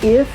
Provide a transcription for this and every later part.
if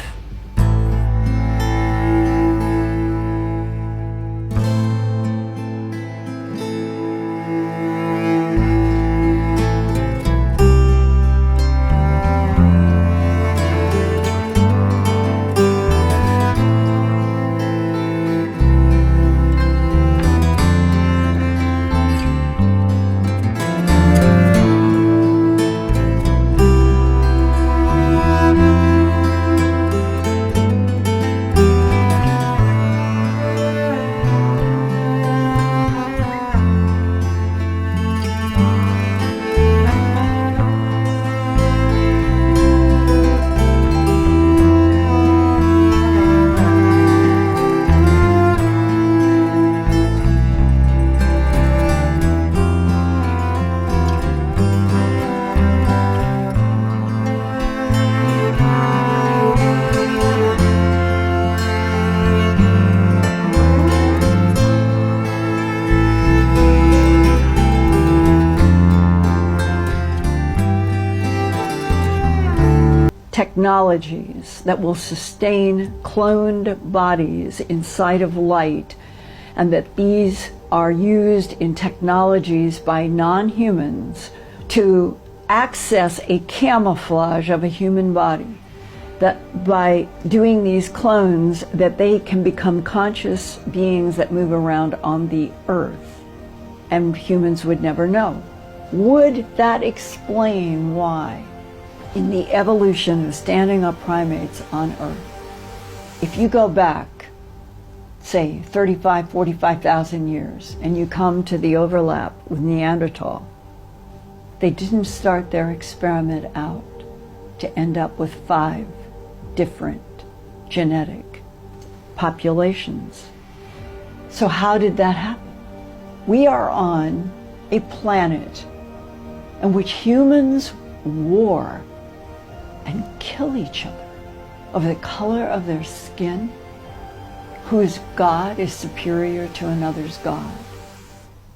technologies that will sustain cloned bodies inside of light, and that these are used in technologies by non-humans to access a camouflage of a human body, that by doing these clones that they can become conscious beings that move around on the earth, and humans would never know. Would that explain why in the evolution of standing up primates on Earth, if you go back, say 35, 45,000 years, and you come to the overlap with Neanderthal, they didn't start their experiment out to end up with 5 different genetic populations. So how did that happen? We are on a planet in which humans war and kill each other over the color of their skin, whose God is superior to another's God.